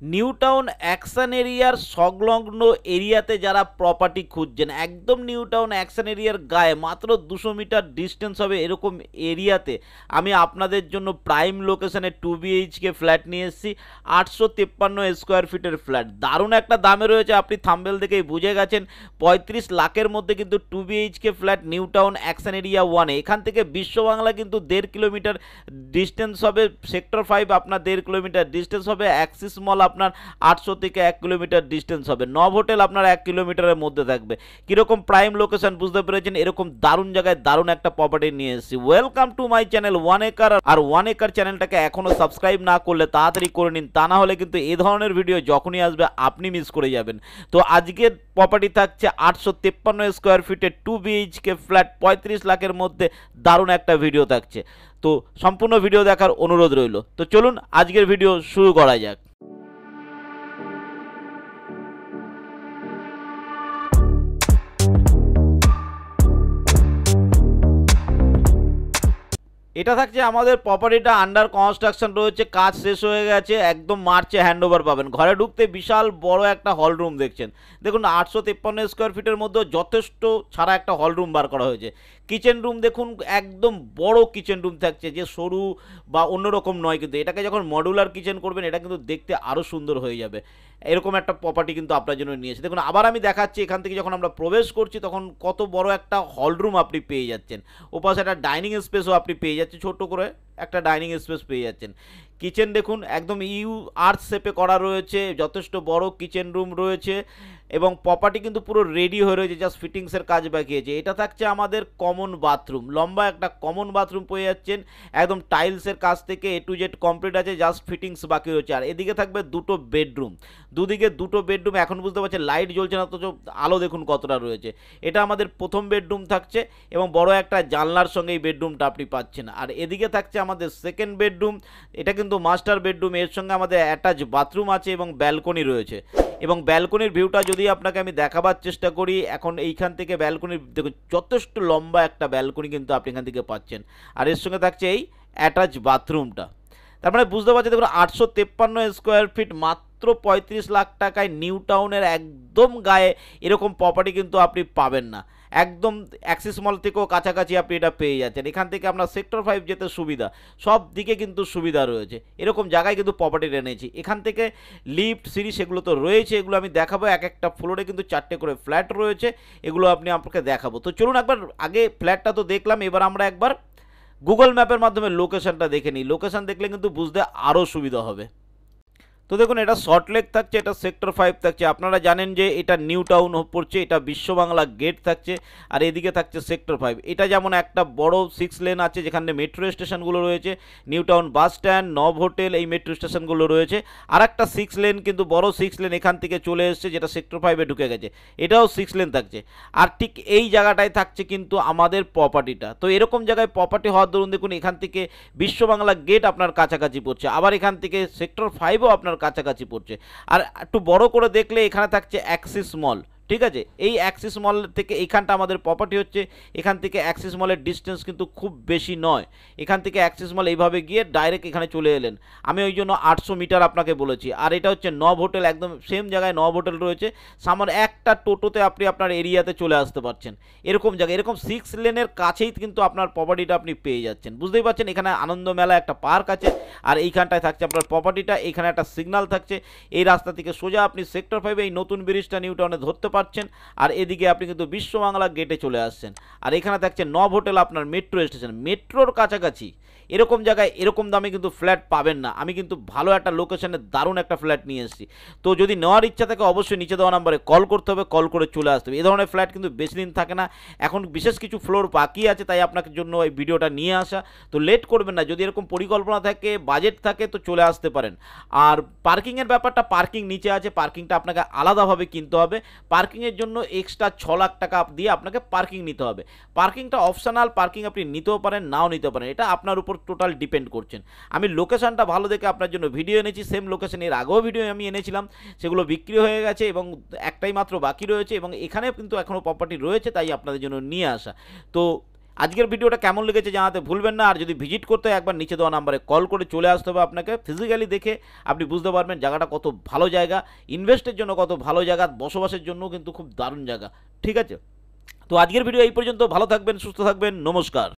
New Town action এরিয়ার সংলগ্ন এরিয়াতে যারা প্রপার্টি খুঁজছেন, একদম নিউ টাউন অ্যাকশন এরিয়ার গায়ে মাত্র 200 মিটার ডিস্টেন্স হবে এরকম এরিয়াতে আমি আপনাদের জন্য প্রাইম লোকেশনে 2 BHK ফ্ল্যাট নিয়ে এসেছি। 853 স্কোয়ার ফিটের ফ্ল্যাট, দারুণ একটা দামে রয়েছে। আপনি থাম্বেল দেখেই বুঝে গেছেন 35 লাখের মধ্যে কিন্তু 2 BHK flat New Town action area 1-এ। এখান থেকে বিশ্ব বাংলা কিন্তু 1.5 কিলোমিটার ডিস্টেন্স হবে, সেক্টর 5 আপনার 1.5 কিলোমিটার ডিস্টেন্স হবে, অ্যাক্সিস মল আপনার 800 থেকে 1 কিলোমিটার ডিস্টেন্স হবে, নব হোটেল আপনার 1 কিলোমিটারের মধ্যে থাকবে। কীরকম প্রাইম লোকেশন বুঝতে পেরেছেন? এরকম দারুণ জায়গায় দারুণ একটা প্রপার্টি নিয়ে এসেছি। Welcome to my channel 1 acre. আর 1 একর চ্যানেলটাকে এখনও সাবস্ক্রাইব না করলে তাড়াতাড়ি করে নিন, তা না হলে কিন্তু এই ধরনের ভিডিও যখনই আসবে আপনি মিস করে যাবেন। তো আজকের প্রপার্টি থাকছে 853 স্কোয়ার ফিটের 2 BHK ফ্ল্যাট 35 লাখের মধ্যে, দারুণ একটা ভিডিও থাকছে। তো সম্পূর্ণ ভিডিও দেখার অনুরোধ রইল। তো চলুন আজকের ভিডিও শুরু করা যাক। এটা থাকছে আমাদের প্রপার্টিটা আন্ডার কনস্ট্রাকশন রয়েছে, কাজ শেষ হয়ে গেছে, একদম মার্চে হ্যান্ডওভার পাবেন। ঘরে ঢুকতে বিশাল বড় একটা হল রুম দেখছেন, দেখুন 853 স্কোয়ার ফিটের মধ্যে যথেষ্ট ছাড়া একটা হল রুম বার করা হয়েছে। কিচেন রুম দেখুন, একদম বড় কিচেন রুম থাকছে, যে সরু বা অন্যরকম নয়, কিন্তু এটাকে যখন মডুলার কিচেন করবেন এটা কিন্তু দেখতে আরও সুন্দর হয়ে যাবে। এরকম একটা প্রপার্টি কিন্তু আপনার জন্য নিয়েছে। দেখুন আবার আমি দেখাচ্ছি, এখান থেকে যখন আমরা প্রবেশ করছি তখন কত বড় একটা হল রুম আপনি পেয়ে যাচ্ছেন। ওপাশে একটা ডাইনিং স্পেসও আপনি পেয়ে যাচ্ছেন, ছোট্ট করে একটা ডাইনিং স্পেস পেয়ে যাচ্ছেন। কিচেন দেখুন একদম আর্চ শেপে করা রয়েছে, যথেষ্ট বড় কিচেন রুম রয়েছে এবং প্রপার্টি কিন্তু পুরো রেডি হয়ে রয়েছে, জাস্ট ফিটিংসের কাজ বাকি আছে। এটা থাকছে আমাদের কমন বাথরুম, লম্বা একটা কমন বাথরুম পেয়ে যাচ্ছেন, একদম টাইলসের কাজ থেকে A to Z কমপ্লিট আছে, জাস্ট ফিটিংস বাকি রয়েছে। আর এদিকে থাকবে দুটো বেডরুম, দুদিকে দুটো বেডরুম। এখন বুঝতে পারছেন লাইট জ্বলছে না, অথচ আলো দেখুন কতটা রয়েছে। এটা আমাদের প্রথম বেডরুম থাকছে এবং বড় একটা জানলার সঙ্গে এই বেডরুমটা আপনি পাচ্ছেন। আর এদিকে থাকছে আমাদের সেকেন্ড বেডরুম, এটা কিন্তু মাস্টার বেডরুম, এর সঙ্গে আমাদের অ্যাটাচ বাথরুম আছে এবং ব্যালকনি রয়েছে। এবং ব্যালকনির ভিউটা যদি আপনাকে আমি দেখাবার চেষ্টা করি, এখন এইখান থেকে ব্যালকনির দেখুন যথেষ্ট লম্বা একটা ব্যালকনি কিন্তু আপনি এখান থেকে পাচ্ছেন। আর এর সঙ্গে থাকছে এই অ্যাটাচ বাথরুমটা। তার মানে বুঝতে পারছি দেখুন 853 স্কোয়ার ফিট মাত্র 35 লাখ টাকায় নিউ টাউনের একদম গায়ে এরকম প্রপার্টি কিন্তু আপনি পাবেন না। একদম অ্যাক্সিস মল থেকেও কাছাকাছি আপনি এটা পেয়ে যাচ্ছেন। এখান থেকে আপনার সেক্টর 5 যেতে সুবিধা, সব দিকে কিন্তু সুবিধা রয়েছে। এরকম জায়গায় কিন্তু প্রপার্টি এনেছি। এখান থেকে লিফট সিঁড়ি সেগুলো তো রয়েছে, এগুলো আমি দেখাবো। এক একটা ফ্লোরে কিন্তু 4টে করে ফ্ল্যাট রয়েছে, এগুলো আপনাকে দেখাবো। তো চলুন একবার আগে ফ্ল্যাটটা তো দেখলাম, এবার আমরা একবার গুগল ম্যাপের মাধ্যমে লোকেশনটা দেখে নিই। লোকেশন দেখলে কিন্তু বুঝতে আরও সুবিধা হবে। তো দেখুন এটা সল্টলেক থাকছে, এটা সেক্টর 5 থাকছে। আপনারা জানেন যে এটা নিউ টাউন পড়ছে, এটা বিশ্ব বাংলা গেট থাকছে, আর এদিকে থাকছে সেক্টর 5। এটা যেমন একটা বড় 6 লেন আছে যেখানে মেট্রো স্টেশনগুলো রয়েছে, নিউ টাউন বাস স্ট্যান্ড, নব হোটেল, এই মেট্রো স্টেশনগুলো রয়েছে। আর একটা 6 লেন কিন্তু বড় 6 লেন এখান থেকে চলে এসছে, যেটা সেক্টর 5-এ ঢুকে গেছে, এটাও 6 লেন থাকছে। আর ঠিক এই জায়গাটায় থাকছে কিন্তু আমাদের প্রপার্টিটা। তো এরকম জায়গায় প্রপার্টি হওয়ার দরুন দেখুন এখান থেকে বিশ্ব বাংলা গেট আপনার কাছাকাছি পড়ছে, আবার এখান থেকে সেক্টর 5-ও আপনার কাছাকাছি পড়ছে। আর একটু বড় করে দেখলে এখানে থাকছে অ্যাক্সিস মল, ঠিক আছে। এই অ্যাক্সিস মল থেকে এইখানটা আমাদের প্রপার্টি হচ্ছে, এখান থেকে অ্যাক্সিস মলের ডিস্টেন্স কিন্তু খুব বেশি নয়। এখান থেকে অ্যাক্সিস মল এইভাবে গিয়ে ডাইরেক্ট এখানে চলে এলেন, আমি ওই জন্য 800 মিটার আপনাকে বলেছি। আর এটা হচ্ছে নব হোটেল, একদম সেম জায়গায় নব হোটেল রয়েছে, সামান্য একটা টোটোতে আপনি আপনার এরিয়াতে চলে আসতে পারছেন। এরকম জায়গায় এরকম 6 লেনের কাছেই কিন্তু আপনার প্রপার্টিটা আপনি পেয়ে যাচ্ছেন, বুঝতেই পারছেন। এখানে আনন্দ মেলা একটা পার্ক আছে, আর এইখানটায় থাকছে আপনার প্রপার্টিটা। এখানে একটা সিগন্যাল থাকছে, এই রাস্তা থেকে সোজা আপনি সেক্টর 5 এই নতুন ব্রিজটা নিউ টাউনে ধরতে পারছেন। আর এদিকে আপনি কিন্তু বিশ্ব বাংলা গেটে চলে আসছেন। আর এখানে থাকছে নব হোটেল, আপনার মেট্রো স্টেশন, মেট্রোর কাছাকাছি। এরকম জায়গায় এরকম দামে কিন্তু ফ্ল্যাট পাবেন না। আমি কিন্তু ভালো একটা লোকেশনে দারুণ একটা ফ্ল্যাট নিয়ে এসেছি। তো যদি নেওয়ার ইচ্ছা থাকে অবশ্যই নিচে দেওয়া নাম্বারে কল করতে হবে, কল করে চলে আসতে হবে। এই ধরনের ফ্ল্যাট কিন্তু বেশি দিন থাকে না, এখন বিশেষ কিছু ফ্লোর বাকি আছে, তাই আপনার জন্য এই ভিডিওটা নিয়ে আসা। তো লেট করবেন না, যদি এরকম পরিকল্পনা থাকে, বাজেট থাকে, তো চলে আসতে পারেন। আর পার্কিংয়ের ব্যাপারটা, পার্কিং নিচে আছে, পার্কিংটা আপনাকে আলাদাভাবে কিনতে হবে। পার্কিংয়ের জন্য এক্সট্রা 6 লাখ টাকা দিয়ে আপনাকে পার্কিং নিতে হবে। পার্কিংটা অপশনাল, পার্কিং আপনি নিতেও পারেন, নাও নিতে পারেন, এটা আপনার উপর টোটাল ডিপেন্ড করছেন। আমি লোকেশনটা ভালো দেখে আপনার জন্য ভিডিও এনেছি, সেম লোকেশন এর আগেও ভিডিও আমি এনেছিলাম, সেগুলো বিক্রি হয়ে গেছে এবং একটাই মাত্র বাকি রয়েছে, এবং এখানে কিন্তু এখনও প্রপার্টি রয়েছে, তাই আপনাদের জন্য নিয়ে আসা। তো আজকের ভিডিওটা কেমন লেগেছে জানাতে ভুলবেন না। আর যদি ভিজিট করতে একবার নিচে দেওয়া নাম্বারে কল করে চলে আসতে হবে আপনাকে। ফিজিক্যালি দেখে আপনি বুঝতে পারবেন জায়গাটা কত ভালো জায়গা, ইনভেস্টের জন্য কত ভালো জায়গা, বসবাসের জন্য কিন্তু খুব দারুণ জায়গা। ঠিক আছে, তো আজকের ভিডিও এই পর্যন্ত। ভালো থাকবেন, সুস্থ থাকবেন, নমস্কার।